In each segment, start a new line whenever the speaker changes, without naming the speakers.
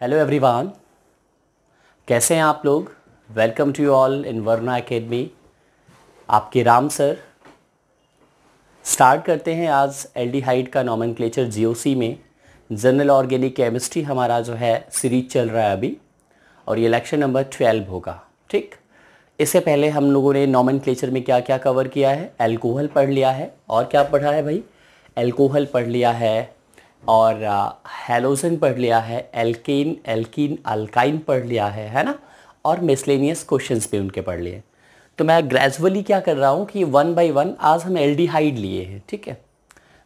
Hello everyone, कैसे हैं आप लोग। Welcome to you all in Varna academy. आपके राम सर। स्टार्ट करते हैं आज एल्डिहाइड का नॉमेनक्लेचर जीओसी में। जनरल ऑर्गेनिक केमिस्ट्री हमारा जो है सीरीज चल रहा है अभी, और ये लेक्चर नंबर 12 होगा। ठीक, इससे पहले हम लोगों ने नॉमेनक्लेचर में क्या क्या कवर किया है। एल्कोहल पढ़ लिया है, और क्या पढ़ा है भाई, एल्कोहल पढ़ लिया है, और हैलोजन पढ़ लिया है, एल्केन, एल्कीन, अल्काइन पढ़ लिया है ना, और मिसलेनियस क्वेश्चंस भी उनके पढ़ लिए। तो मैं ग्रेजुअली क्या कर रहा हूँ कि 1 बाय 1 आज हम एल्डिहाइड लिए हैं। ठीक है,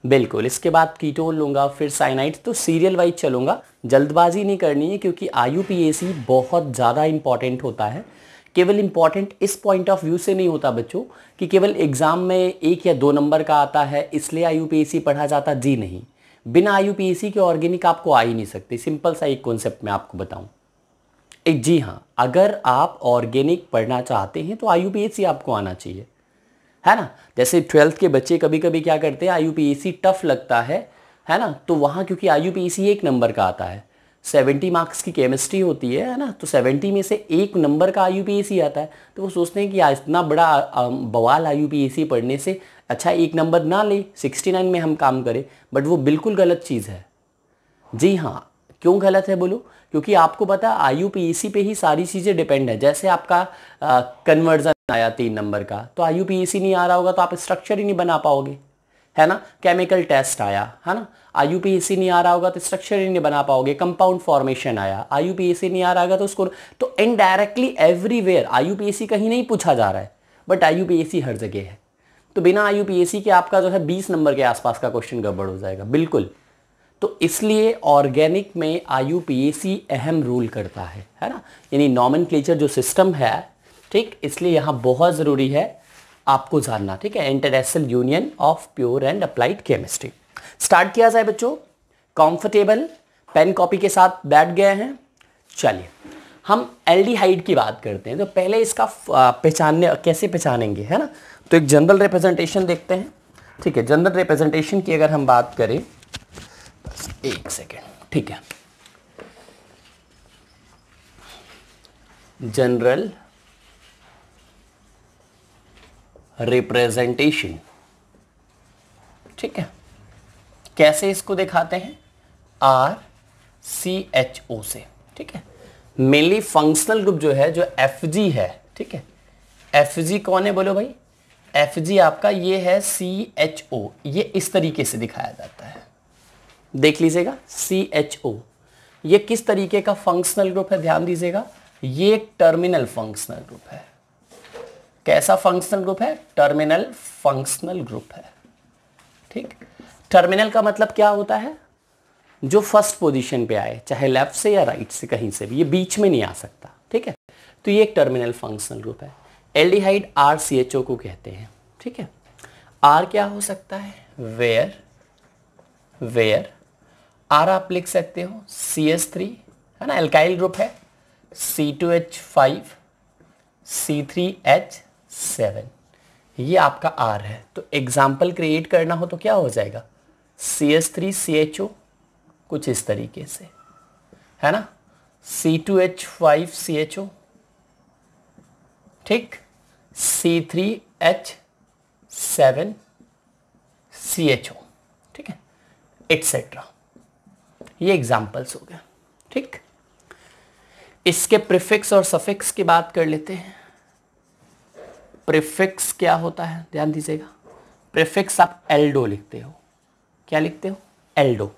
बिल्कुल। इसके बाद कीटोन लूँगा, फिर साइनाइड, तो सीरियल वाइज चलूँगा। जल्दबाजी नहीं करनी है, क्योंकि IUPAC बहुत ज़्यादा इंपॉर्टेंट होता है। केवल इंपॉर्टेंट इस पॉइंट ऑफ व्यू से नहीं होता बच्चों कि केवल एग्ज़ाम में 1 या 2 नंबर का आता है इसलिए IUPAC पढ़ा जाता। जी नहीं, बिना IUPAC के ऑर्गेनिक आपको आ ही नहीं सकती। सिंपल सा एक कॉन्सेप्ट मैं आपको बताऊं। जी हाँ, अगर आप ऑर्गेनिक पढ़ना चाहते हैं तो IUPAC आपको आना चाहिए, है ना। जैसे 12th के बच्चे कभी कभी क्या करते हैं, IUPAC टफ लगता है ना, तो वहाँ क्योंकि IUPAC 1 नंबर का आता है, 70 मार्क्स की केमिस्ट्री होती है ना, तो 70 में से 1 नंबर का IUPAC आता है, तो वो सोचते हैं कि इतना बड़ा बवाल IUPAC पढ़ने से अच्छा 1 नंबर ना ले, 69 में हम काम करें। बट वो बिल्कुल गलत चीज़ है। जी हाँ, क्यों गलत है बोलो, क्योंकि आपको पता है IUPAC पे ही सारी चीज़ें डिपेंड है। जैसे आपका कन्वर्जन आया 3 नंबर का, तो IUPAC नहीं आ रहा होगा तो आप स्ट्रक्चर ही नहीं बना पाओगे, है ना। केमिकल टेस्ट आया, है ना, IUPAC नहीं आ रहा होगा तो स्ट्रक्चर ही नहीं बना पाओगे। कंपाउंड फॉर्मेशन आया, IUPAC नहीं आ रहा होगा तो उसको, तो इनडायरेक्टली एवरीवेयर IUPAC कहीं नहीं पूछा जा रहा है, बट IUPAC हर जगह है। तो बिना IUPAC के आपका जो है 20 नंबर के आसपास का क्वेश्चन गड़बड़ हो जाएगा, बिल्कुल। तो इसलिए ऑर्गेनिक में IUPAC अहम रोल करता है ना, यानी नॉमेनक्लेचर जो सिस्टम है। ठीक, इसलिए यहाँ बहुत ज़रूरी है आपको जानना। ठीक है, international union of pure and applied chemistry. Start किया जाए बच्चों। कंफर्टेबल पेन कॉपी के साथ बैठ गए हैं। चलिए हम एल्डिहाइड की बात करते हैं। तो पहले इसका पहचानने, कैसे पहचानेंगे, है ना। तो एक जनरल रिप्रेजेंटेशन देखते हैं। ठीक है, जनरल रिप्रेजेंटेशन की अगर हम बात करें, बस एक सेकेंड। ठीक है, जनरल रिप्रेजेंटेशन। ठीक है, कैसे इसको दिखाते हैं, RCHO से। ठीक है, मेनली फंक्शनल ग्रुप जो है, जो FG है। ठीक है, FG कौन है बोलो भाई, FG आपका ये है CHO। ये इस तरीके से दिखाया जाता है, देख लीजिएगा। CHO ये किस तरीके का फंक्शनल ग्रुप है, ध्यान दीजिएगा। ये एक टर्मिनल फंक्शनल ग्रुप है। कैसा फंक्शनल ग्रुप है, टर्मिनल फंक्शनल ग्रुप है। ठीक, टर्मिनल का मतलब क्या होता है, जो फर्स्ट पोजीशन पे आए, चाहे लेफ्ट से या राइट से, कहीं से भी, ये बीच में नहीं आ सकता। ठीक है, तो ये एक टर्मिनल फंक्शनल ग्रुप है। एल्डिहाइड RCHO को कहते हैं। ठीक है, R क्या हो सकता है, वेयर R आप लिख सकते हो CH3, है ना, एल्काइल ग्रुप है, C2H5 C3H7, ये आपका R है। तो एग्जाम्पल क्रिएट करना हो तो क्या हो जाएगा, CH3CHO कुछ इस तरीके से, है ना, C2H5CHO, ठीक, C3H7CHO, ठीक है, एटसेट्रा। ये एग्जाम्पल्स हो गए। ठीक, इसके प्रीफिक्स और सफिक्स की बात कर लेते हैं। प्रीफिक्स क्या होता है, ध्यान दीजिएगा। प्रीफिक्स आप एल्डो लिखते हो, क्या लिखते हो, एल्डो।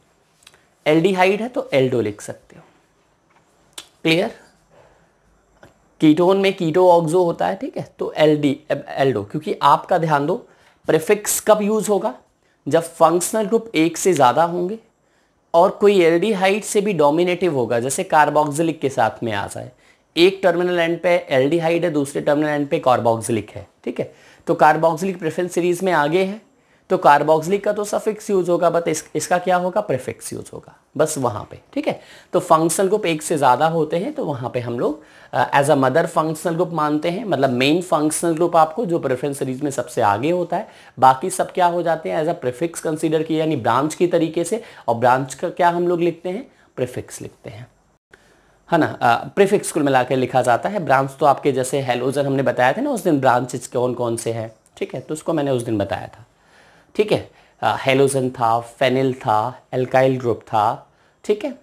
एल्डिहाइड है तो एल्डो लिख सकते हो, क्लियर। कीटोन में कीटो ऑक्सो होता है, ठीक है, तो एल्डो। क्योंकि आपका ध्यान दो, प्रीफिक्स कब यूज होगा, जब फंक्शनल ग्रुप एक से ज्यादा होंगे और कोई एल्डिहाइड से भी डोमिनेटिव होगा, जैसे कार्बोक्सिलिक के साथ में आ जाए। एक टर्मिनल एंड पे एल्डिहाइड है, दूसरे टर्मिनल एंड पे कार्बोक्सिलिक है, ठीक है, तो कार्बोक्सिलिक प्रेफरेंस सीरीज में आगे है, तो कार्बोक्सिलिक का तो सफिक्स यूज होगा, बट इसका क्या होगा, प्रीफिक्स यूज होगा बस वहाँ पे, ठीक है। तो फंक्शनल ग्रुप एक से ज़्यादा होते हैं तो वहाँ पे हम लोग as a mother functional group मानते हैं, मतलब मेन फंक्शनल ग्रुप आपको जो प्रेफरेंस सीरीज में सबसे आगे होता है, बाकी सब क्या हो जाते हैं एज अ प्रीफिक्स कंसीडर किया, यानी ब्रांच की तरीके से, और ब्रांच का क्या हम लोग लिखते हैं, प्रीफिक्स लिखते हैं, है ना। प्रीफिक्स कुल मिला के लिखा जाता है। ब्रांच तो आपके जैसे हेलोजन हमने बताया था ना उस दिन, ब्रांचेस कौन कौन से हैं, ठीक है, तो उसको मैंने उस दिन बताया था, ठीक है। हेलोजन था, फेनिल था, एल्काइल ग्रुप था, ठीक है,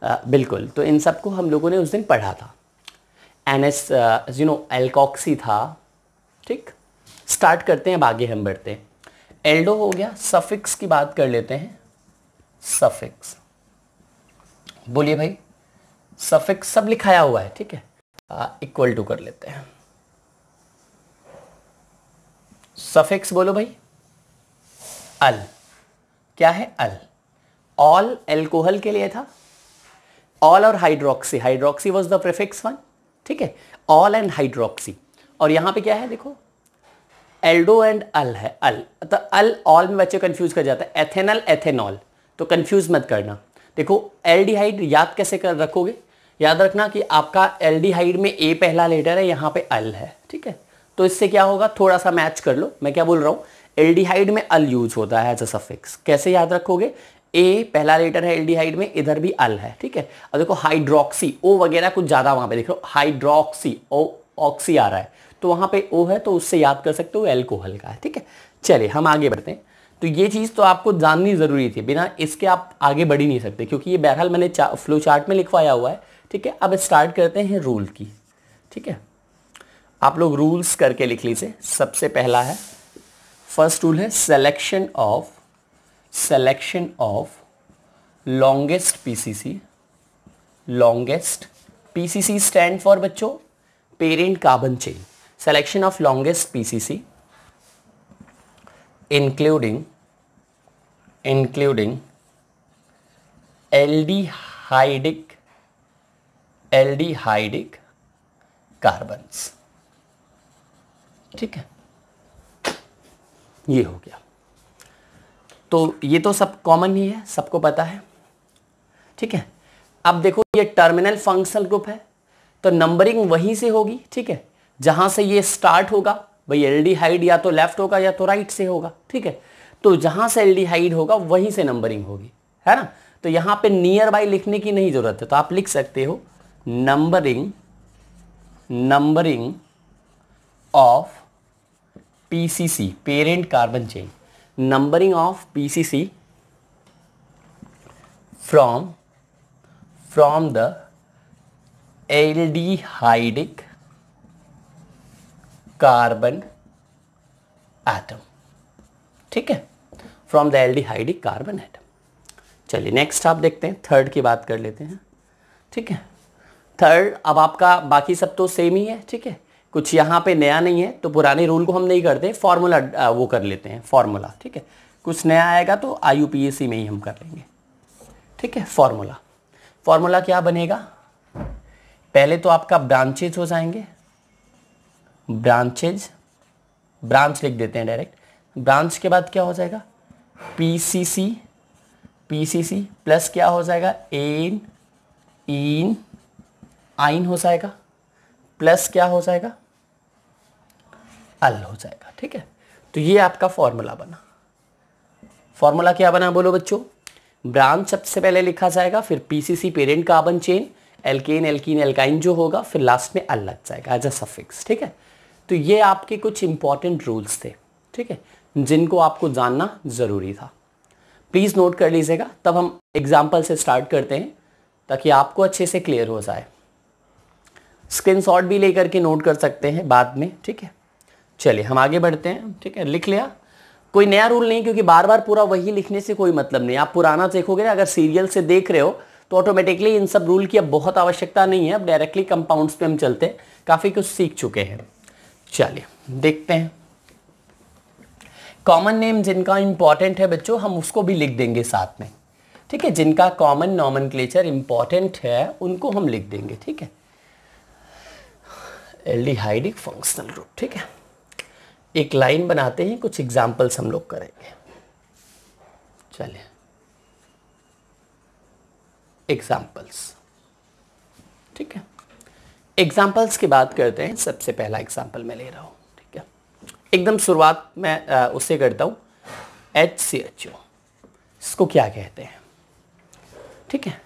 बिल्कुल। तो इन सबको हम लोगों ने उस दिन पढ़ा था। एनएस एल्कॉक्सी था, ठीक। स्टार्ट करते हैं, अब आगे हम बढ़ते हैं। एल्डो हो गया, सफिक्स की बात कर लेते हैं। सफिक्स बोलिए भाई, सफिक्स सब लिखाया हुआ है, ठीक है, इक्वल टू कर लेते हैं। सफिक्स बोलो भाई, अल, क्या है, अल। ऑल एल्कोहल के लिए था, ऑल और hydroxy, hydroxy was the prefix one, ठीक है, ऑल एंड हाइड्रोक्सी। और यहां पे क्या है देखो, एल्डो एंड अल है, अल, तो अल ऑल में बच्चे कंफ्यूज कर जाता है, एथेनल एथेनॉल, तो कंफ्यूज मत करना। देखो एल्डिहाइड याद कैसे कर रखोगे, याद रखना कि आपका एल्डिहाइड में ए पहला लेटर है, यहाँ पे अल है, ठीक है। तो इससे क्या होगा, थोड़ा सा मैच कर लो, मैं क्या बोल रहा हूँ, एल्डिहाइड में अल यूज होता है एज अ सफिक्स। कैसे याद रखोगे, ए पहला लेटर है एल्डिहाइड में, इधर भी अल है, ठीक है। और देखो हाइड्रोक्सी, ओ वगैरह कुछ ज़्यादा वहाँ पे देख लो, हाइड्रोक्सी, ओ ऑक्सी आ रहा है, तो वहाँ पे ओ है, तो उससे याद कर सकते हो एल्कोहल का है, ठीक है। चलिए हम आगे बढ़ते हैं। तो ये चीज़ तो आपको जाननी ज़रूरी थी, बिना इसके आप आगे बढ़ ही नहीं सकते, क्योंकि ये बहरहाल मैंने फ्लो चार्ट में लिखवाया हुआ है, ठीक है। अब स्टार्ट करते हैं रूल की, ठीक है। आप लोग रूल्स करके लिख लीजिए। सबसे पहला है, फर्स्ट रूल है selection of longest PCC. Longest PCC stand for बच्चों parent carbon chain. Selection of longest PCC including aldehydic carbons, ठीक है, ये हो गया। तो ये तो सब कॉमन ही है, सबको पता है, ठीक है। अब देखो ये टर्मिनल फंक्शनल ग्रुप है, तो नंबरिंग वहीं से होगी, ठीक है, जहां से ये स्टार्ट होगा भाई, एल्डिहाइड या तो लेफ्ट होगा या तो राइट से होगा, ठीक है। तो जहां से एल्डिहाइड होगा वहीं से नंबरिंग होगी, है ना। तो यहां पे नियर बाय लिखने की नहीं जरूरत है, तो आप लिख सकते हो numbering of PCC, parent carbon chain, numbering of PCC from the aldehydic carbon atom, ठीक है, from the aldehydic carbon atom. चलिए नेक्स्ट आप देखते हैं, थर्ड की बात कर लेते हैं, ठीक है। थर्ड, अब आपका बाकी सब तो सेम ही है, ठीक है, कुछ यहाँ पे नया नहीं है, तो पुराने रूल को हम नहीं करते, फॉर्मूला वो कर लेते हैं, फॉर्मूला, ठीक है। कुछ नया आएगा तो IUPAC में ही हम कर लेंगे, ठीक है। फॉर्मूला क्या बनेगा, पहले तो आपका ब्रांचेज हो जाएंगे, ब्रांच लिख देते हैं डायरेक्ट। ब्रांच के बाद क्या हो जाएगा, पीसीसी प्लस क्या हो जाएगा, आइन हो जाएगा, प्लस क्या हो जाएगा, अल हो जाएगा, ठीक है। तो ये आपका फॉर्मूला बना। फॉर्मूला क्या बना बोलो बच्चों, ब्रांच सबसे पहले लिखा जाएगा, फिर PCC parent carbon chain, alkane alkyne जो होगा, फिर लास्ट में अल लग जाएगा एज अ सफिक्स, ठीक है। तो ये आपके कुछ इंपॉर्टेंट रूल्स थे, ठीक है, जिनको आपको जानना जरूरी था। प्लीज नोट कर लीजिएगा, तब हम एग्जाम्पल से स्टार्ट करते हैं ताकि आपको अच्छे से क्लियर हो जाए। स्क्रीनशॉट भी लेकर के नोट कर सकते हैं बाद में, ठीक है। चलिए हम आगे बढ़ते हैं, ठीक है। लिख लिया, कोई नया रूल नहीं, क्योंकि बार बार पूरा वही लिखने से कोई मतलब नहीं। आप पुराना देखोगे ना, अगर सीरियल से देख रहे हो तो ऑटोमेटिकली इन सब रूल की अब बहुत आवश्यकता नहीं है, अब डायरेक्टली कंपाउंड्स पे हम चलते हैं, काफ़ी कुछ सीख चुके हैं। चलिए देखते हैं, कॉमन नेम जिनका इंपॉर्टेंट है बच्चों, हम उसको भी लिख देंगे साथ में, ठीक है। जिनका कॉमन नॉमेनक्लेचर इंपॉर्टेंट है उनको हम लिख देंगे, ठीक है। एल्डिहाइडिक फंक्शनल ग्रुप, ठीक है। एक लाइन बनाते हैं, कुछ एग्जाम्पल्स हम लोग करेंगे। चलिए एग्जाम्पल्स, ठीक है। एग्जाम्पल्स की बात करते हैं। सबसे पहला एग्जाम्पल मैं ले रहा हूँ, ठीक है। एकदम शुरुआत मैं उससे करता हूँ, HCHO, इसको क्या कहते हैं, ठीक है।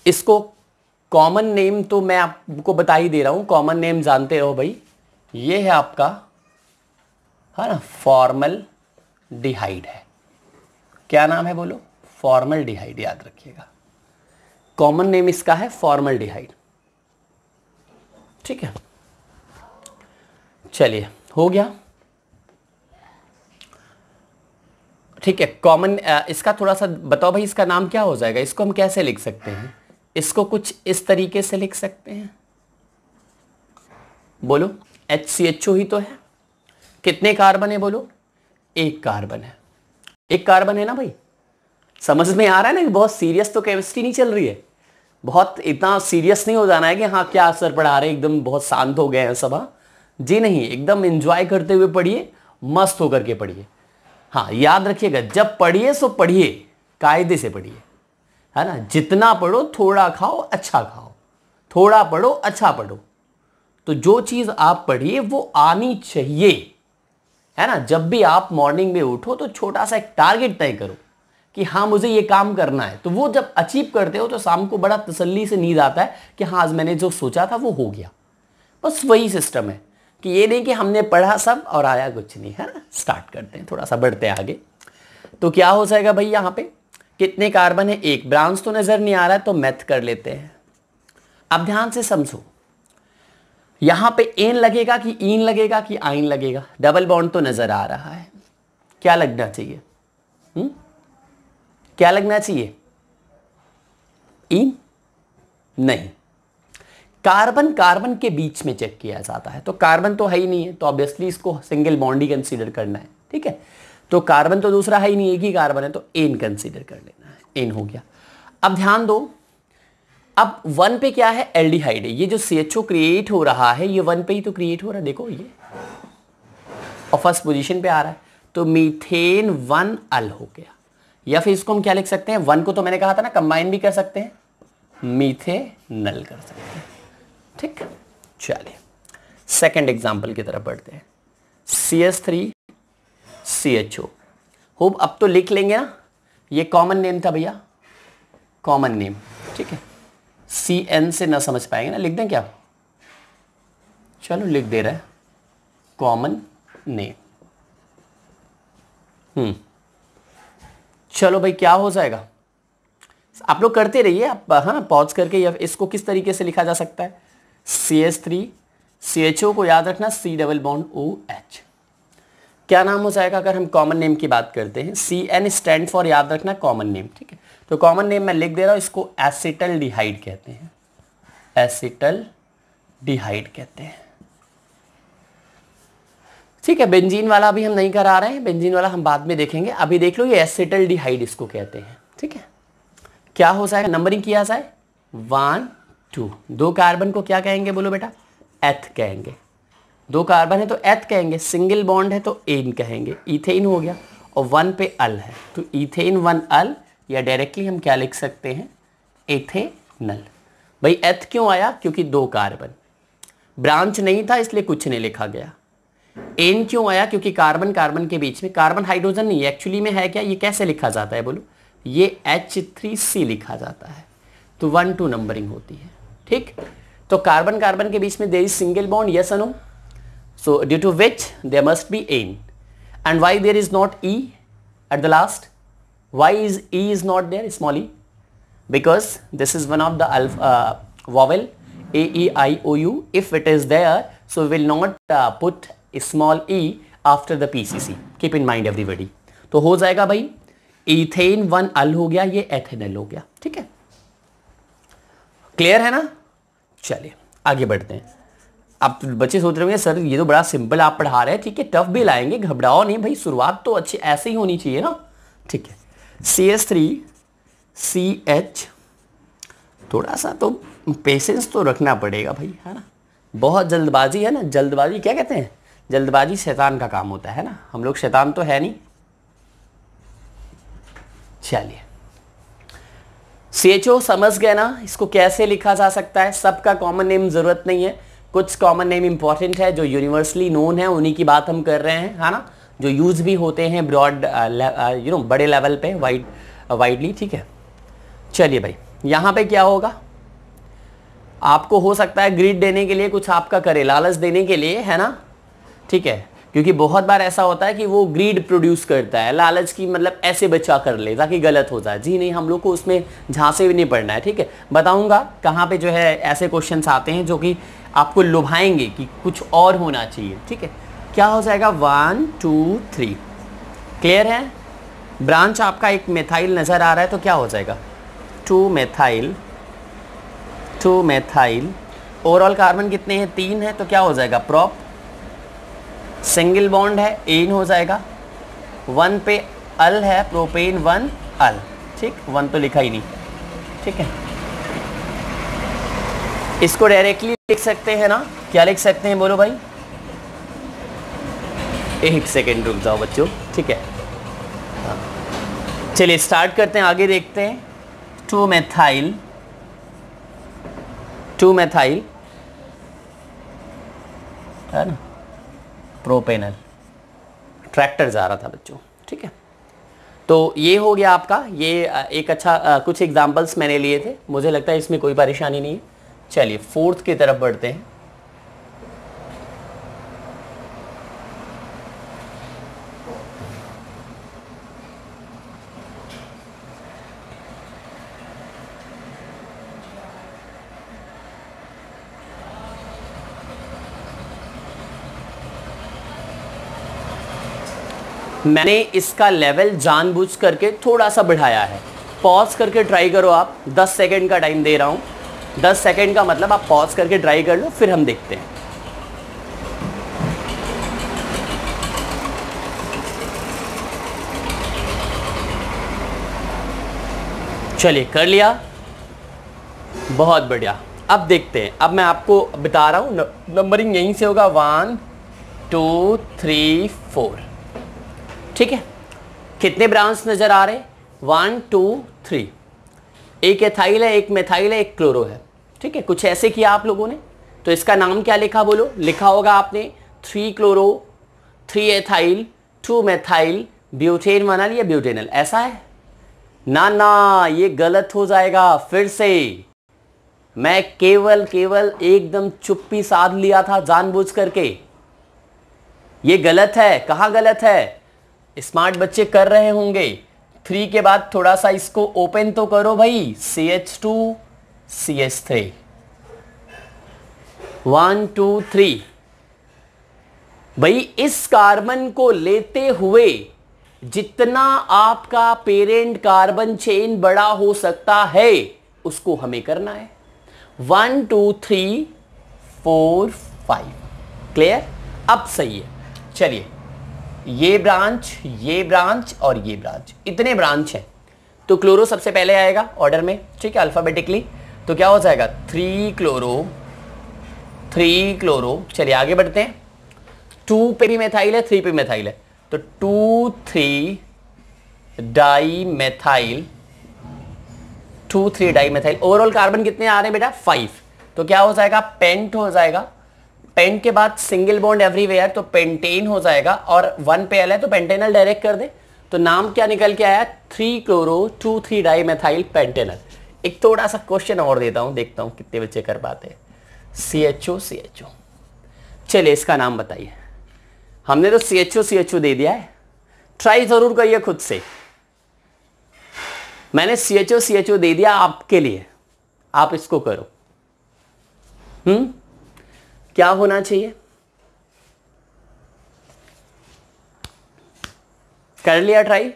इसको कॉमन नेम तो मैं आपको बता ही दे रहा हूँ, कॉमन नेम जानते रहो भाई। ये है आपका, है ना, फॉर्मल डिहाइड है। क्या नाम है बोलो? फॉर्मल डिहाइड, याद रखिएगा। कॉमन नेम इसका है फॉर्मल डिहाइड, ठीक है। चलिए हो गया, ठीक है। कॉमन इसका थोड़ा सा बताओ भाई, इसका नाम क्या हो जाएगा? इसको हम कैसे लिख सकते हैं? इसको कुछ इस तरीके से लिख सकते हैं, बोलो। HCHO ही तो है। कितने कार्बन है बोलो? एक कार्बन है। एक कार्बन है ना भाई, समझ में आ रहा है ना? बहुत सीरियस तो केमिस्ट्री नहीं चल रही है। बहुत इतना सीरियस नहीं हो जाना है कि हाँ क्या असर पढ़ा रहे, एकदम बहुत शांत हो गए हैं सब। हाँ जी नहीं, एकदम एंजॉय करते हुए पढ़िए, मस्त होकर के पढ़िए। हाँ याद रखिएगा, जब पढ़िए सो पढ़िए, कायदे से पढ़िए, है ना। जितना पढ़ो थोड़ा खाओ अच्छा खाओ, थोड़ा पढ़ो अच्छा पढ़ो। तो जो चीज आप पढ़िए वो आनी चाहिए, है ना। जब भी आप मॉर्निंग में उठो तो छोटा सा एक टारगेट तय करो कि हाँ मुझे ये काम करना है। तो वो जब अचीव करते हो तो शाम को बड़ा तसल्ली से नींद आता है कि हाँ आज मैंने जो सोचा था वो हो गया। बस वही सिस्टम है कि ये नहीं कि हमने पढ़ा सब और आया कुछ नहीं, है ना। स्टार्ट करते हैं, थोड़ा सा बढ़ते हैं आगे। तो क्या हो जाएगा भाई, यहाँ पे कितने कार्बन है? एक। ब्रांच तो नजर नहीं आ रहा है तो मैथ कर लेते हैं। अब ध्यान से समझो, यहां पे एन लगेगा कि ईन लगेगा कि आइन लगेगा? डबल बॉन्ड तो नजर आ रहा है, क्या लगना चाहिए? क्या लगना चाहिए? ईन नहीं, कार्बन कार्बन के बीच में चेक किया जाता है। तो कार्बन तो है ही नहीं है, तो ऑब्वियसली इसको सिंगल बॉन्ड ही कंसीडर करना है, ठीक है। तो कार्बन तो दूसरा है ही नहीं, एक ही कार्बन है, तो एन कंसीडर कर लेना है। एन हो गया। अब ध्यान दो, अब 1 पे क्या है? एल्डिहाइड है। ये जो CHO क्रिएट हो रहा है ये 1 पे ही तो क्रिएट हो रहा है, देखो ये, और फर्स्ट पोजीशन पे आ रहा है। तो मीथेन 1 अल हो गया। या फिर इसको हम क्या लिख सकते हैं? 1 को तो मैंने कहा था ना कंबाइन भी कर सकते हैं, मीथेनल कर सकते हैं, ठीक। चलिए सेकंड एग्जांपल की तरफ बढ़ते हैं। CH3CHO। होप अब तो लिख लेंगे ना, ये कॉमन नेम था भैया, कॉमन नेम, ठीक है। CN से ना समझ पाएंगे ना, लिख दें क्या? चलो लिख दे रहे हैं, कॉमन नेम। चलो भाई क्या हो जाएगा? आप लोग करते रहिए आप, हाँ पॉज करके। या इसको किस तरीके से लिखा जा सकता है? CH3CHO को याद रखना, C डबल बॉन्ड OH। क्या नाम हो जाएगा अगर हम कॉमन नेम की बात करते हैं? CN स्टैंड फॉर, याद रखना, कॉमन नेम, ठीक है। तो कॉमन नेम मैं लिख दे रहा हूं, इसको एसिटल डिहाइड कहते हैं, एसिटल डिहाइड कहते हैं, ठीक है। बेंजीन वाला अभी हम नहीं करा रहे हैं, बेंजीन वाला हम बाद में देखेंगे। अभी देख लो ये एसिटल डिहाइड इसको कहते हैं, ठीक है। क्या हो जाएगा? नंबरिंग किया जाए 1 2। 2 कार्बन को क्या कहेंगे बोलो बेटा? एथ कहेंगे। 2 कार्बन है तो एथ कहेंगे, सिंगल बॉन्ड है तो एन कहेंगे। इथेन हो गया, और 1 पे अल है तो इथेन 1 अल, या डायरेक्टली हम क्या लिख सकते हैं? एथेनल। भाई एथ क्यों आया? क्योंकि 2 कार्बन, ब्रांच नहीं था इसलिए कुछ नहीं लिखा गया। एन क्यों आया? क्योंकि कार्बन कार्बन के बीच में, कार्बन हाइड्रोजन नहीं, एक्चुअली में है क्या? ये कैसे लिखा जाता है बोलो? ये H3C लिखा जाता है, तो 1 2 नंबरिंग होती है, ठीक। तो कार्बन कार्बन के बीच में there is single bond, yes और no? So due to which there must be an. And why there is not E at the last? Why is E is not there, small E? Because this is one of the vowel AEIOU. If it is there, so we will not put small e after the PCC. Keep in mind everybody. तो हो जाएगा भाई ethane 1 अल हो गया, ये ethanal हो गया, ठीक है। क्लियर है ना? चलिए आगे बढ़ते हैं। अब बच्चे सोच रहे होंगे सर ये तो बड़ा सिंपल आप पढ़ा रहे हैं, ठीक है, टफ भी लाएंगे, घबराओ नहीं भाई, शुरुआत तो अच्छी ऐसे ही होनी चाहिए ना, ठीक है। CH3CH, थोड़ा सा तो पेशेंस तो रखना पड़ेगा भाई, है ना। बहुत जल्दबाजी है ना, जल्दबाजी क्या कहते हैं? जल्दबाजी शैतान का काम होता है ना, हम लोग शैतान तो है नहीं। चलिए CHO समझ गए ना, इसको कैसे लिखा जा सकता है। सबका कॉमन नेम जरूरत नहीं है, कुछ कॉमन नेम इंपॉर्टेंट है जो यूनिवर्सली नोन है, उन्हीं की बात हम कर रहे हैं, है ना, जो यूज भी होते हैं ब्रॉड बड़े लेवल पे, वाइडली, ठीक है। चलिए भाई, यहाँ पे क्या होगा, आपको हो सकता है ग्रिड देने के लिए कुछ आपका करे, लालच देने के लिए, है ना, ठीक है, क्योंकि बहुत बार ऐसा होता है कि वो ग्रीड प्रोड्यूस करता है, लालच की मतलब ऐसे बचा कर ले ताकि गलत हो जाए। जी नहीं, हम लोग को उसमें झांसे भी नहीं पड़ना है, ठीक है। बताऊंगा कहाँ पे जो है ऐसे क्वेश्चंस आते हैं जो कि आपको लुभाएंगे कि कुछ और होना चाहिए, ठीक है। क्या हो जाएगा, 1 2 3, क्लियर है। ब्रांच आपका एक मेथाइल नज़र आ रहा है तो क्या हो जाएगा, 2 मेथाइल, ओवरऑल कार्बन कितने हैं, 3 है, तो क्या हो जाएगा, प्रोप, सिंगल बॉन्ड है, एन हो जाएगा, 1 पे अल है, प्रोपेन 1 अल, ठीक, 1 तो लिखा ही नहीं, ठीक है। इसको डायरेक्टली लिख सकते हैं ना, क्या लिख सकते हैं बोलो भाई, एक सेकेंड रुक जाओ बच्चों, ठीक है। चलिए स्टार्ट करते हैं, आगे देखते हैं। 2 मेथाइल, है ना, प्रोपेनल, ट्रैक्टर जा रहा था बच्चों, ठीक है। तो ये हो गया आपका, ये एक अच्छा कुछ एग्जांपल्स मैंने लिए थे, मुझे लगता है इसमें कोई परेशानी नहीं है। चलिए 4th की तरफ बढ़ते हैं। मैंने इसका लेवल जानबूझ करके थोड़ा सा बढ़ाया है, पॉज करके ट्राई करो आप, 10 सेकंड का टाइम दे रहा हूं, 10 सेकंड का मतलब आप पॉज करके ट्राई कर लो, फिर हम देखते हैं। चलिए कर लिया, बहुत बढ़िया। अब देखते हैं, अब मैं आपको बता रहा हूं, नंबरिंग यहीं से होगा, 1 2 3 4, ठीक है। कितने ब्रांच नजर आ रहे, 1 2 3, एक एथाइल है, एक मेथाइल है, एक क्लोरो है, ठीक है। कुछ ऐसे किया आप लोगों ने, तो इसका नाम क्या लिखा बोलो, लिखा होगा आपने 3 क्लोरो 3 एथाइल 2 मेथाइल ब्यूटेन बना लिया, ब्यूटेनल, ऐसा है ना, ना ये गलत हो जाएगा। फिर से मैं केवल एकदम चुप्पी साध लिया था जानबूझ करके, ये गलत है। कहाँ गलत है, स्मार्ट बच्चे कर रहे होंगे। 3 के बाद थोड़ा सा इसको ओपन तो करो भाई, CH2 CH3, 1 2 3। भाई इस कार्बन को लेते हुए जितना आपका पेरेंट कार्बन चेन बड़ा हो सकता है उसको हमें करना है। 1 2 3 4 5, क्लियर, अब सही है। चलिए ये ब्रांच और ये ब्रांच, इतने ब्रांच हैं, तो क्लोरो सबसे पहले आएगा ऑर्डर में, ठीक है, अल्फाबेटिकली। तो क्या हो जाएगा, 3 क्लोरो। चलिए आगे बढ़ते हैं। 2 पे भी मेथाइल है, 3 पे मेथाइल है, तो 2 3 dimethyl, 2 3 dimethyl. Overall carbon कितने आ रहे हैं बेटा, 5, तो क्या हो जाएगा, पेंट हो जाएगा। पेंट के बाद सिंगल बॉन्ड एवरीवेयर, तो पेंटेन हो जाएगा, और 1 पे एल है तो पेंटेनल डायरेक्ट कर दे, तो नाम क्या निकल के आया, 3 क्लोरो 2 3 डाई मेथाइल पेंटेनल। एक थोड़ा सा क्वेश्चन और देता हूं, देखता हूं कितने बच्चे कर पाते हैं। CHO चलिए इसका नाम बताइए। हमने तो CHO दे दिया है, ट्राई जरूर करिए खुद से। मैंने CHO दे दिया आपके लिए, आप इसको करो। क्या होना चाहिए, कर लिया ट्राई,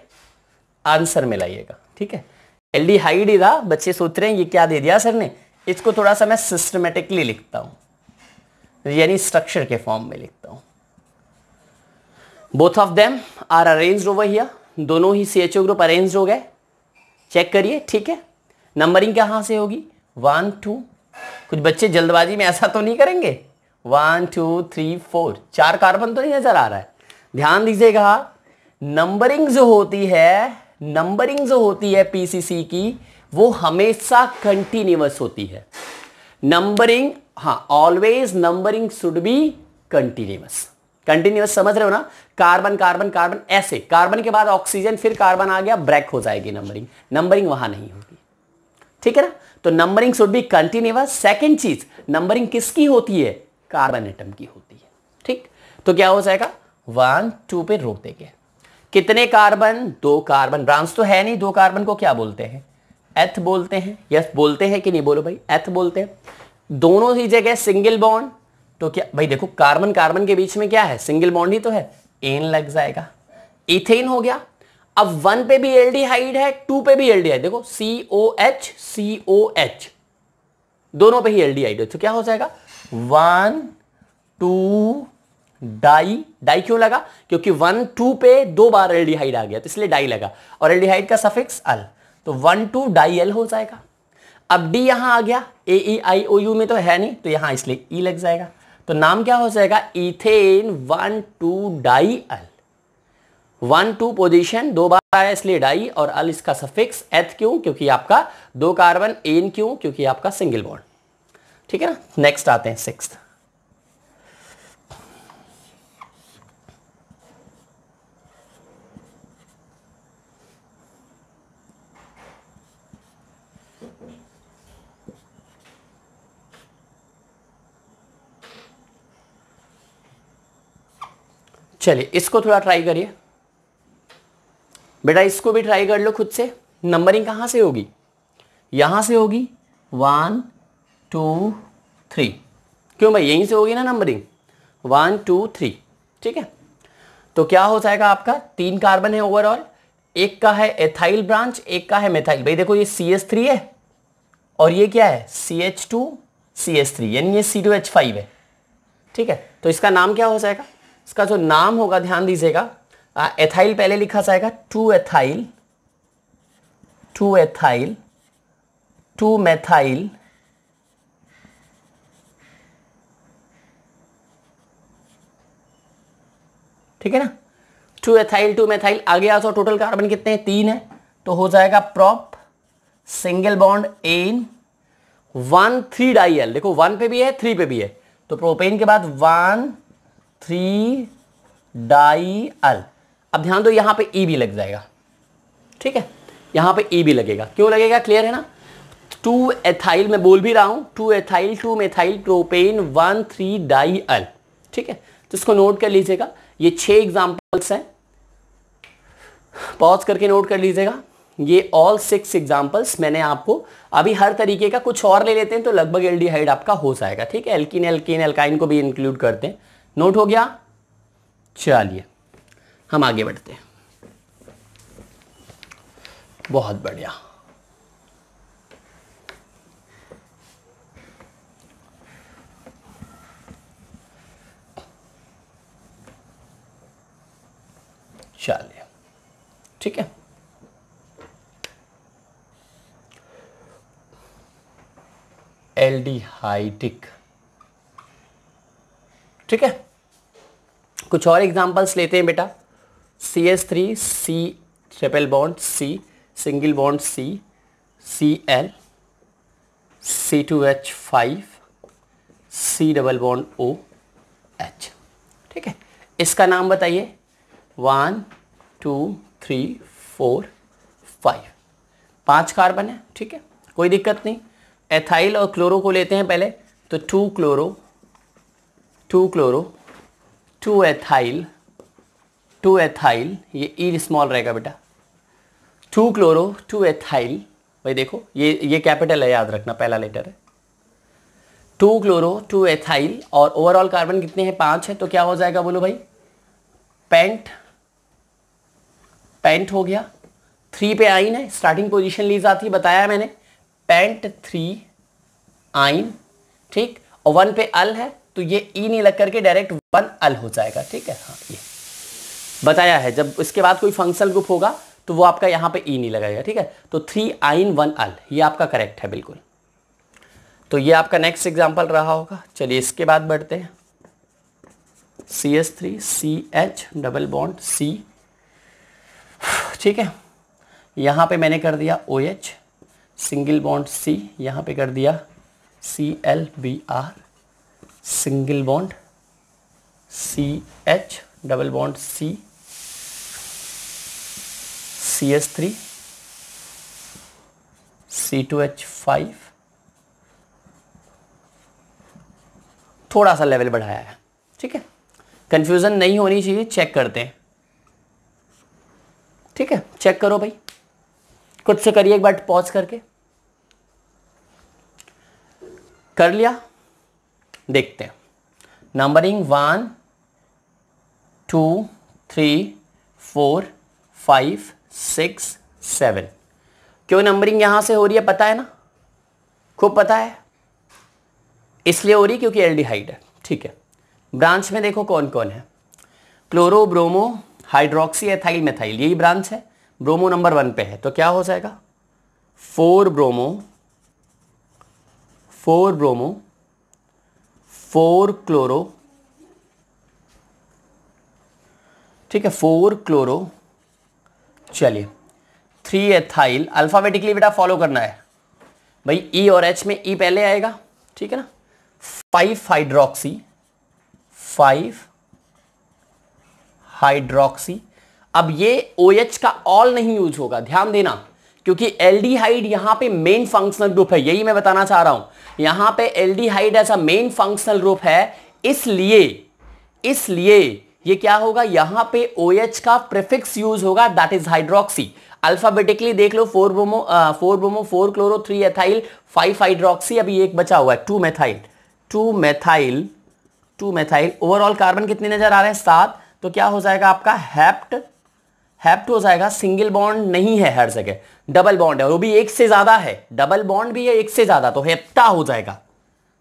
आंसर में लाइएगा, ठीक है। एल्डिहाइड था, बच्चे सोच रहे हैं ये क्या दे दिया सर ने, इसको थोड़ा सा मैं सिस्टमेटिकली लिखता हूं, यानी स्ट्रक्चर के फॉर्म में लिखता हूं। Both of them are arranged over here, दोनों ही CHO ग्रुप अरेंज्ड हो गए, चेक करिए, ठीक है। नंबरिंग कहां से होगी, 1 2, कुछ बच्चे जल्दबाजी में ऐसा तो नहीं करेंगे 1 2 3 4, 4 कार्बन तो नहीं नजर आ रहा है। ध्यान दीजिएगा, नंबरिंग जो होती है पीसीसी की, वो हमेशा कंटिन्यूअस होती है। नंबरिंग, हाँ, always numbering should be continuous. Continuous समझ रहे हो ना? कार्बन कार्बन कार्बन, ऐसे कार्बन के बाद ऑक्सीजन, फिर कार्बन आ गया, ब्रेक हो जाएगी नंबरिंग वहां नहीं होगी। ठीक है ना? तो numbering should be continuous. Second चीज, नंबरिंग किसकी होती है? कार्बन एटम की होती है। ठीक, तो क्या हो जाएगा? 1 2 पे रोक देंगे। कितने कार्बन? 2 कार्बन। ब्रांच तो है नहीं, 2 कार्बन को क्या बोलते हैं? एथ बोलते हैं। यस बोलते हैं कि नहीं? बोलो भाई, एथ बोलते हैं। दोनों ही जगह सिंगल बॉन्ड, तो क्या भाई देखो, कार्बन कार्बन के बीच में क्या है? सिंगल बॉन्ड ही तो है, एन लग जाएगा। इथेन हो गया। अब 1 पे भी एल्डिहाइड है, 2 पे भी एल्डिहाइड, देखो COH दोनों पे ही एल्डिहाइड है, तो क्या हो जाएगा? 1 2 डाई। डाई क्यों लगा? क्योंकि 1 2 पे 2 बार एल्डिहाइड आ गया, तो इसलिए डाई लगा, और एल्डिहाइड का सफिक्स अल, तो 1 2 डाई एल हो जाएगा। अब डी यहां आ गया, AEIOU में तो है नहीं, तो यहां इसलिए ई लग जाएगा, तो नाम क्या हो जाएगा? इथेन 1 2 डाई अल। 1 2 पोजीशन 2 बार आया इसलिए डाई, और अल इसका सफिक्स एथ क्यों? क्योंकि आपका 2 कार्बन, एन क्यों? क्योंकि आपका सिंगल बॉन्ड। ठीक है ना? नेक्स्ट आते हैं 6th। चलिए इसको थोड़ा ट्राई करिए बेटा, इसको भी ट्राई कर लो खुद से। नंबरिंग कहां से होगी? यहां से होगी, 1 2 3। क्यों भाई? यहीं से होगी ना नंबरिंग, 1 2 3। ठीक है, तो क्या हो जाएगा आपका? 3 कार्बन है ओवरऑल, एक का है एथाइल ब्रांच, एक का है मेथाइल। भाई देखो, ये CH3 है और ये क्या है? CH2 CH3, यानी ये C2H5 है। ठीक है, तो इसका नाम क्या हो जाएगा? इसका जो नाम होगा, ध्यान दीजिएगा, एथाइल पहले लिखा जाएगा, 2 एथाइल 2 एथाइल 2 मेथाइल, ठीक है ना? 2 एथाइल 2 मेथाइल। आगे आ जाओ, टोटल कार्बन कितने हैं? 3 है, तो हो जाएगा prop, single bond an, 1 3 dial. देखो 1 पे भी है, 3 पे भी है, तो प्रोपेन के बाद 1 3 डाई एल। अब ध्यान दो, यहां पे ई भी लग जाएगा। ठीक है, यहां पे ई भी लगेगा। क्यों लगेगा? क्लियर है ना? 2 एथाइल, मैं बोल भी रहा हूं, 2 ethyl 2 methyl propane 1 3 dial. ठीक है, तो इसको नोट कर लीजिएगा। ये 6 एग्जांपल्स हैं, पॉज करके नोट कर लीजिएगा। ये ऑल 6 एग्जांपल्स मैंने आपको, अभी हर तरीके का कुछ और ले लेते हैं तो लगभग एल्डिहाइड आपका हो जाएगा। ठीक है, एल्कीन एल्कीन एल्काइन को भी इंक्लूड करते हैं। नोट हो गया? चलिए हम आगे बढ़ते हैं। बहुत बढ़िया। चलिए, ठीक है, एल्डिहाइडिक। ठीक है, कुछ और एग्जांपल्स लेते हैं बेटा। CH3 C triple bond C, single bond C, Cl, C2H5, C double bond OH। ठीक है, इसका नाम बताइए। 1 2 3 4 5, 5 कार्बन है। ठीक है, कोई दिक्कत नहीं। एथाइल और क्लोरो को लेते हैं पहले, तो 2 क्लोरो 2 एथाइल 2 एथाइल, ये ई स्मॉल रहेगा बेटा। 2 क्लोरो 2 एथाइल, भाई देखो ये कैपिटल है, याद रखना, पहला लेटर है। 2 क्लोरो 2 एथाइल, और ओवरऑल कार्बन कितने हैं? 5 है, तो क्या हो जाएगा बोलो भाई? पेंट हो गया। 3 पे आइन है, स्टार्टिंग पोजीशन ली जाती है, बताया मैंने, पेंट 3 आइन। ठीक, और 1 पे अल है, तो ये ई नहीं लग करके डायरेक्ट 1 अल हो जाएगा। ठीक है, हाँ ये बताया है। जब इसके बाद कोई फंक्शनल ग्रुप होगा तो वो आपका यहाँ पे ई नहीं लगाएगा। ठीक है, तो 3 आइन 1 अल, ये आपका करेक्ट है बिल्कुल। तो ये आपका नेक्स्ट एग्जाम्पल रहा होगा। चलिए इसके बाद बढ़ते हैं। CH3 CH double bond C, ठीक है। यहाँ पे मैंने कर दिया OH सिंगल बॉन्ड C, यहाँ पे कर दिया ClBr single bond CH double bond C, CH3 C2H5, थोड़ा सा लेवल बढ़ाया है, ठीक है। कंफ्यूजन नहीं होनी चाहिए, चेक करते हैं, ठीक है। चेक करो भाई, खुद से करिए एक बार पॉज करके। कर लिया? देखते हैं नंबरिंग 1 2 3 4 5 6 7। क्यों नंबरिंग यहां से हो रही है पता है ना, खूब पता है, इसलिए हो रही क्योंकि एल्डिहाइड है, ठीक है। ब्रांच में देखो कौन कौन है, chloro bromo hydroxy ethyl methyl, यही ब्रांच है। ब्रोमो नंबर 1 पे है, तो क्या हो जाएगा 4 ब्रोमो 4 ब्रोमो 4 क्लोरो, ठीक है, 4 क्लोरो। चलिए 3 एथाइल, अल्फाबेटिकली बेटा फॉलो करना है भाई, ई और एच में ई पहले आएगा, ठीक है ना। 5 हाइड्रोक्सी 5 हाइड्रोक्सी। अब ये OH का ऑल नहीं यूज होगा, ध्यान देना, क्योंकि एल्डिहाइड यहां पे मेन फंक्शनल ग्रुप है, यही मैं बताना चाह रहा हूं। यहां पे एल्डिहाइड ऐसा मेन फंक्शनल ग्रुप है, इसलिए ये क्या होगा, यहां पे OH का प्रीफिक्स यूज होगा, दैट इज हाइड्रोक्सी। अल्फाबेटिकली देख लो, 4 ब्रोमो 4 क्लोरो 3 एथाइल 5 हाइड्रोक्सी, अभी एक बचा हुआ है 2 मेथाइल। ओवरऑल कार्बन कितने नजर आ रहे हैं 7, तो क्या हो जाएगा आपका हेप्ट हो जाएगा। सिंगल बॉन्ड नहीं है हर जगह, डबल बॉन्ड है, और वो भी एक से ज्यादा है, डबल बॉन्ड भी है एक से ज्यादा, तो हेप्टा हो जाएगा,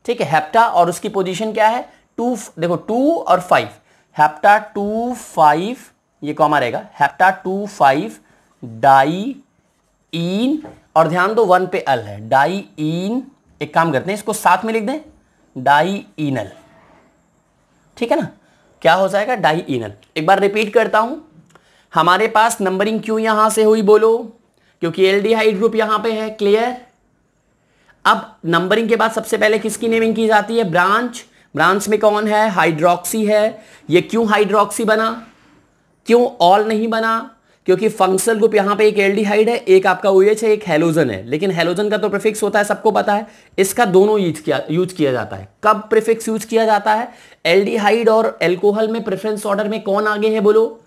ठीक है, हेप्टा। और उसकी पोजीशन क्या है 2, देखो 2 और 5, हेप्टा 2 5, ये कॉमा रहेगा, हेप्टा 2 5 डाईईन, और ध्यान दो 1 पे अल है, डाईईन। एक काम करते हैं, इसको साथ में लिख दें, डाईईनल, ठीक है ना, क्या हो जाएगा डाईईनल। एक बार रिपीट करता हूं, हमारे पास नंबरिंग क्यों यहां से हुई बोलो, क्योंकि एल्डिहाइड ग्रुप यहां पे है, क्लियर। अब नंबरिंग के बाद सबसे पहले किसकी नेमिंग की जाती है, ब्रांच में कौन है, हाइड्रोक्सी है। ये क्यों हाइड्रोक्सी बना, क्यों ऑल नहीं बना, क्योंकि फंक्शनल ग्रुप यहां पे एक एल्डिहाइड है, एक आपका OH है, एक हेलोजन है, लेकिन हेलोजन का तो प्रीफिक्स होता है, सबको पता है। इसका दोनों यूज किया जाता है। कब प्रीफिक्स यूज किया जाता है, एल्डिहाइड और एल्कोहल में प्रेफरेंस ऑर्डर में कौन आगे है बोलो,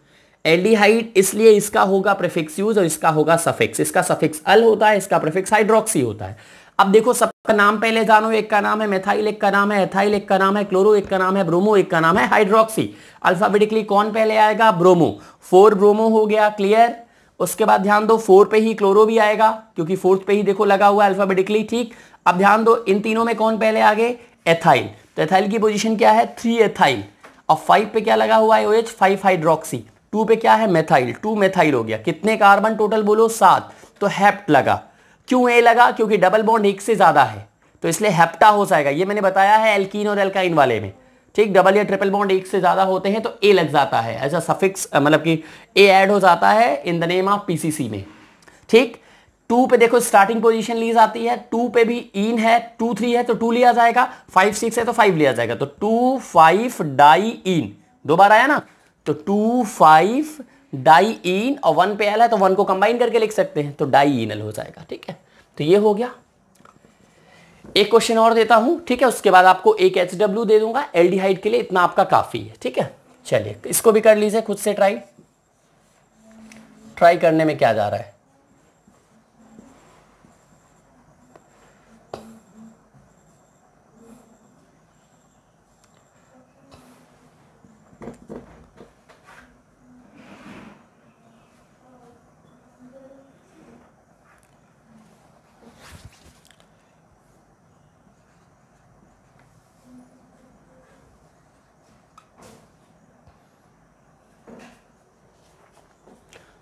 एल्डिहाइड, इसलिए इसका होगा प्रीफिक्स यूज और इसका होगा सफिक्स। इसका सफिक्स अल होता है, इसका प्रीफिक्स हाइड्रोक्सी होता है। अब देखो सबका नाम पहले जानो, एक का नाम है मेथाइल, एक का नाम है एथाइल, एक का नाम है क्लोरो, एक का नाम है ब्रोमो, एक का नाम है हाइड्रोक्सी। अल्फाबेटिकली कौन पहले आएगा, ब्रोमो। 4 ब्रोमो हो गया, क्लियर। उसके बाद ध्यान दो 4 पे ही क्लोरो भी आएगा, क्योंकि 4th पे ही देखो लगा हुआ है अल्फाबेटिकली, ठीक। अब ध्यान दो इन तीनों में कौन पहले आगे, एथाइल। तो एथाइल की पोजीशन क्या है 3 एथाइल, और 5 पे क्या लगा हुआ है OH 5 हाइड्रोक्सी। 2 पे क्या है मेथाइल, 2 मेथाइल हो गया। कितने कार्बन टोटल बोलो 7, तो हेप्ट लगा। क्यों ए लगा, क्योंकि डबल बॉन्ड एक से ज्यादा है, तो इसलिए हेप्टा हो जाएगा। ये मैंने बताया है एल्कीन और एल्काइन वाले में, ठीक। डबल या ट्रिपल बॉन्ड एक से ज्यादा होते हैं तो ए लग जाता है, ऐसा सफिक्स, मतलब कि ए ऐड हो जाता है in the name of PCC में, ठीक। 2 पे देखो स्टार्टिंग पोजीशन ली जाती है, 2 पे भी इन है, 2 3 है तो 2 लिया जाएगा, 5 6 है तो 5 लिया जाएगा, तो 2 5 डाई इन, 2 बार आया ना, तो 2 5 डाई इन, और 1 पे एल है तो 1 को कंबाइन करके लिख सकते हैं, तो डाई इनल हो जाएगा, ठीक है। तो ये हो गया। एक क्वेश्चन और देता हूं, ठीक है, उसके बाद आपको एक HW दे दूंगा एल्डिहाइड के लिए, इतना आपका काफी है, ठीक है। चलिए इसको भी कर लीजिए खुद से ट्राई करने में क्या जा रहा है।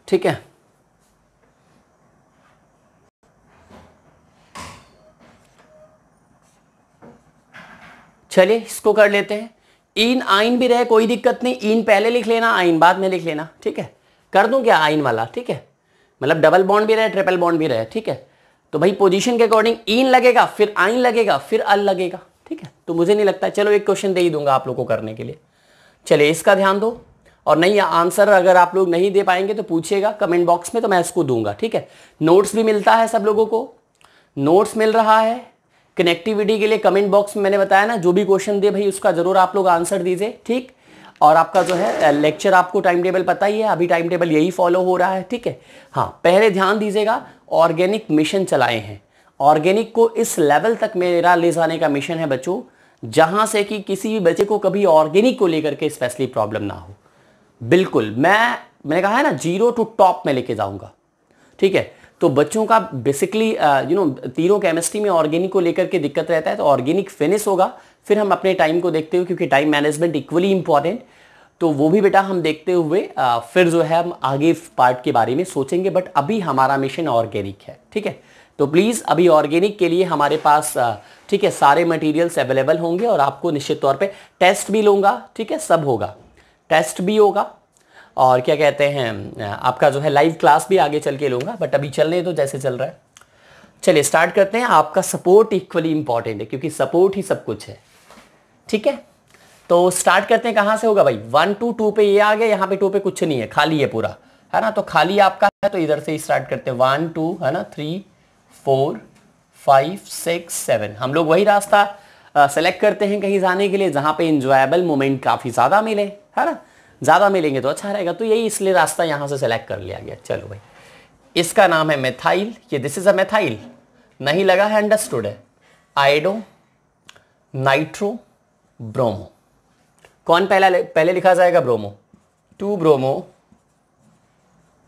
ठीक है, चलिए इसको कर लेते हैं। इन आइन भी रहे कोई दिक्कत नहीं, इन पहले लिख लेना, आइन बाद में लिख लेना, ठीक है। कर दूं क्या आइन वाला, ठीक है, मतलब डबल बॉन्ड भी रहे ट्रिपल बॉन्ड भी रहे, ठीक है। तो भाई पोजीशन के अकॉर्डिंग इन लगेगा, फिर आइन लगेगा, फिर अल लगेगा, ठीक है। तो मुझे नहीं लगता, चलो एक क्वेश्चन दे ही दूंगा आप लोगों को करने के लिए। चलिए इसका ध्यान दो, और नहीं आंसर अगर आप लोग नहीं दे पाएंगे तो पूछिएगा कमेंट बॉक्स में, तो मैं इसको दूंगा, ठीक है। नोट्स भी मिलता है सब लोगों को, नोट्स मिल रहा है कनेक्टिविटी के लिए। कमेंट बॉक्स में मैंने बताया ना, जो भी क्वेश्चन दे भाई उसका जरूर आप लोग आंसर दीजिए, ठीक। और आपका जो है लेक्चर आपको टाइम टेबल पता ही है, अभी टाइम टेबल यही फॉलो हो रहा है, ठीक है। हाँ पहले ध्यान दीजिएगा, ऑर्गेनिक मिशन चलाए हैं, ऑर्गेनिक को इस लेवल तक मेरा ले जाने का मिशन है बच्चों, जहां से कि किसी भी बच्चे को कभी ऑर्गेनिक को लेकर के स्पेशली प्रॉब्लम ना हो। बिल्कुल मैंने कहा है ना, 0 टू टॉप में लेके जाऊंगा, ठीक है। तो बच्चों का बेसिकली तीनों केमिस्ट्री में ऑर्गेनिक को लेकर के दिक्कत रहता है, तो ऑर्गेनिक फिनिश होगा, फिर हम अपने टाइम को देखते हुए, क्योंकि टाइम मैनेजमेंट इक्वली इंपॉर्टेंट, तो वो भी बेटा हम देखते हुए फिर जो है हम आगे पार्ट के बारे में सोचेंगे। बट अभी हमारा मिशन ऑर्गेनिक है, ठीक है। तो प्लीज़ अभी ऑर्गेनिक के लिए हमारे पास ठीक है सारे मटेरियल्स अवेलेबल होंगे, और आपको निश्चित तौर पे टेस्ट भी लूँगा, ठीक है, सब होगा, टेस्ट भी होगा, और क्या कहते हैं आपका जो है लाइव क्लास भी आगे चल के लूँगा, बट अभी चलने दो जैसे चल रहा है। चलिए स्टार्ट करते हैं। आपका सपोर्ट इक्वली इंपॉर्टेंट है, क्योंकि सपोर्ट ही सब कुछ है, ठीक है। तो स्टार्ट करते हैं, कहाँ से होगा भाई, 1 2 2 पे ये आ गया, यहाँ पे 2 पे कुछ नहीं है, खाली है पूरा, है ना। तो खाली आपका है, तो इधर से ही स्टार्ट करते हैं, 1 2 है ना, 3 4 5 6 7। हम लोग वही रास्ता सेलेक्ट करते हैं कहीं जाने के लिए जहाँ पे इंजॉयबल मोमेंट काफ़ी ज़्यादा मिले, है ना, ज़्यादा मिलेंगे तो अच्छा रहेगा, तो यही इसलिए रास्ता यहाँ से सेलेक्ट कर लिया गया। चलो भाई, इसका नाम है मेथाइल, ये दिस इज अ मेथाइल, नहीं लगा है, अंडरस्टूड है। आयोडो, नाइट्रो, ब्रोमो, कौन पहले लिखा जाएगा, ब्रोमो, 2 ब्रोमो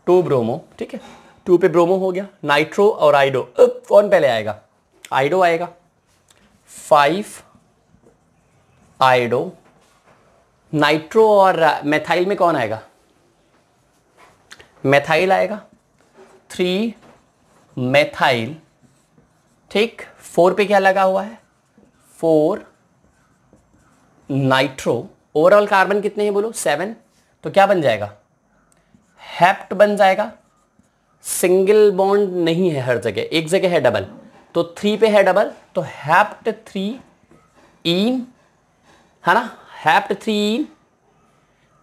2 ब्रोमो, ठीक है, 2 पे ब्रोमो हो गया, नाइट्रो और आयोडो, कौन पहले आएगा, आयोडो आएगा, 5 आयोडो, नाइट्रो और मेथाइल में कौन आएगा, मेथाइल आएगा, 3 मेथाइल, ठीक। 4 पे क्या लगा हुआ है, 4 नाइट्रो, ओवरऑल कार्बन कितने हैं बोलो, 7, तो क्या बन जाएगा, हेप्ट बन जाएगा। सिंगल बॉन्ड नहीं है हर जगह, एक जगह है डबल, तो 3 पे है डबल, तो हेप्ट 3 इन, है ना, हेप्ट 3 इन।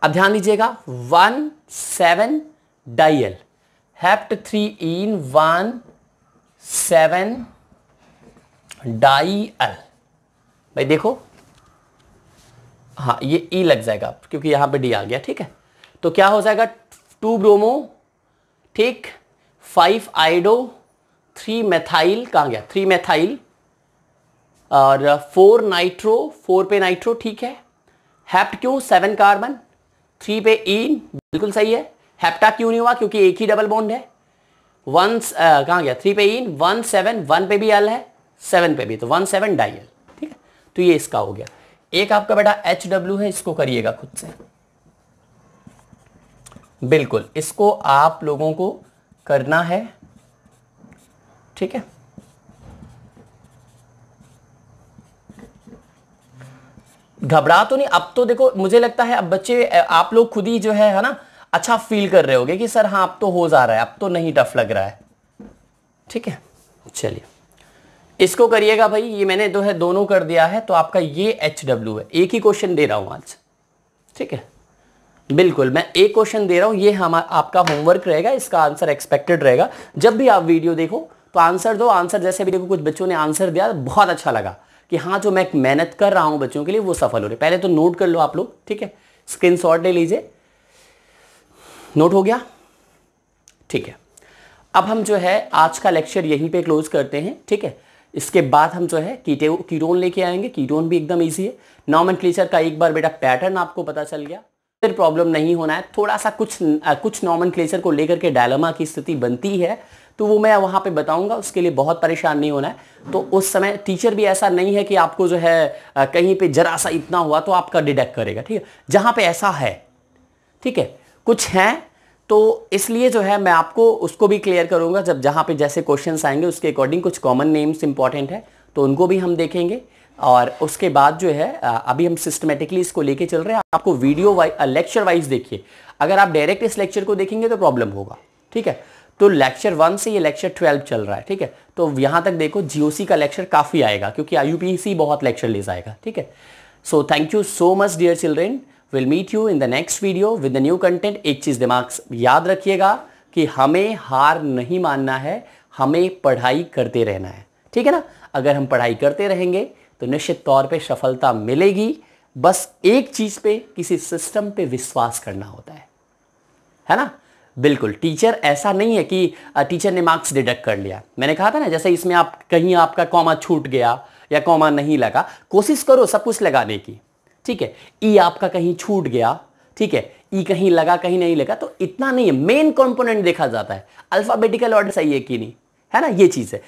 अब ध्यान दीजिएगा, 1 7 डाइल, हेप्ट 3 इन 1 7 डाइल। भाई देखो, हाँ ये ई लग जाएगा क्योंकि यहां पे डी आ गया, ठीक है। तो क्या हो जाएगा, 2 ब्रोमो, ठीक, 5 आयोडो, 3 मेथाइल, कहाँ गया, 3 मेथाइल, और 4 नाइट्रो, 4 पे नाइट्रो, ठीक है। हेप्ट क्यों, 7 कार्बन, 3 पे इन, बिल्कुल सही है। हेप्टा क्यों नहीं हुआ, क्योंकि एक ही डबल बॉन्ड है। 1 कहाँ गया, 3 पे इन, 1 7, 1 पे भी एल है, 7 पे भी, तो 1 7 डाइल, ठीक है। तो ये इसका हो गया। एक आपका बेटा HW है, इसको करिएगा खुद से, बिल्कुल इसको आप लोगों को करना है, ठीक है। घबरा तो नहीं, अब तो देखो मुझे लगता है अब बच्चे आप लोग खुद ही जो है ना अच्छा फील कर रहे होगे कि सर हाँ अब तो हो जा रहा है, अब तो नहीं टफ लग रहा है, ठीक है। चलिए इसको करिएगा भाई, ये मैंने जो है दोनों कर दिया है, तो आपका ये HW है। एक ही क्वेश्चन दे रहा हूं आज, ठीक है, बिल्कुल मैं एक क्वेश्चन दे रहा हूं, ये हमारा आपका होमवर्क रहेगा, इसका आंसर एक्सपेक्टेड रहेगा। जब भी आप वीडियो देखो तो आंसर दो, आंसर जैसे भी देखो कुछ बच्चों ने आंसर दिया, बहुत अच्छा लगा कि हाँ जो मैं मेहनत कर रहा हूं बच्चों के लिए वो सफल हो रही। पहले तो नोट कर लो आप लोग, ठीक है, स्क्रीनशॉट ले लीजिए, नोट हो गया, ठीक है। अब हम जो है आज का लेक्चर यहीं पे क्लोज करते हैं, ठीक है। इसके बाद हम जो है कीटोन लेके आएंगे, कीटोन भी एकदम इजी है। नॉमेनक्लेचर का एक बार बेटा पैटर्न आपको पता चल गया, फिर प्रॉब्लम नहीं होना है। थोड़ा सा कुछ नॉमेनक्लेचर को लेकर के डायलेमा की स्थिति बनती है, तो वो मैं वहाँ पे बताऊंगा, उसके लिए बहुत परेशान नहीं होना है। तो उस समय टीचर भी ऐसा नहीं है कि आपको जो है कहीं पे जरा सा इतना हुआ तो आपका डिडक्ट करेगा, ठीक है। जहाँ पे ऐसा है, ठीक है, कुछ है तो इसलिए जो है मैं आपको उसको भी क्लियर करूंगा जब जहाँ पे जैसे क्वेश्चंस आएंगे उसके अकॉर्डिंग। कुछ कॉमन नेम्स इंपॉर्टेंट है तो उनको भी हम देखेंगे, और उसके बाद जो है अभी हम सिस्टमेटिकली इसको लेके चल रहे हैं। आपको वीडियो लेक्चर वाइज देखिए, अगर आप डायरेक्ट इस लेक्चर को देखेंगे तो प्रॉब्लम होगा, ठीक है। तो लेक्चर 1 से ये लेक्चर 12 चल रहा है, ठीक है। तो यहाँ तक देखो जीओसी का लेक्चर काफ़ी आएगा क्योंकि IUPAC बहुत लेक्चर ले जाएगा, ठीक है। So thank you so much dear children, will meet you in the next video with the new content. एक चीज़ दिमाग याद रखिएगा कि हमें हार नहीं मानना है, हमें पढ़ाई करते रहना है, ठीक है ना। अगर हम पढ़ाई करते रहेंगे तो निश्चित तौर पे सफलता मिलेगी। बस एक चीज़ पे, किसी सिस्टम पे विश्वास करना होता है ना। बिल्कुल, टीचर ऐसा नहीं है कि टीचर ने मार्क्स डिडक्ट कर लिया। मैंने कहा था ना, जैसे इसमें आप कहीं आपका कॉमा छूट गया या कॉमा नहीं लगा, कोशिश करो सब कुछ लगाने की, ठीक है। ई आपका कहीं छूट गया, ठीक है, ई कहीं लगा कहीं नहीं लगा, तो इतना नहीं है, मेन कंपोनेंट देखा जाता है, अल्फाबेटिकल ऑर्डर सही है कि नहीं, है ना, ये चीज़ है।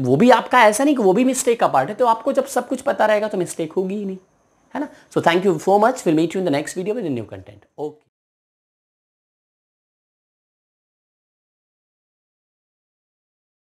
वो भी आपका ऐसा नहीं कि वो भी मिस्टेक का पार्ट है, तो आपको जब सब कुछ पता रहेगा तो मिस्टेक होगी ही नहीं, है ना। So thank you so much, will meet you in the next video with new content. Okay.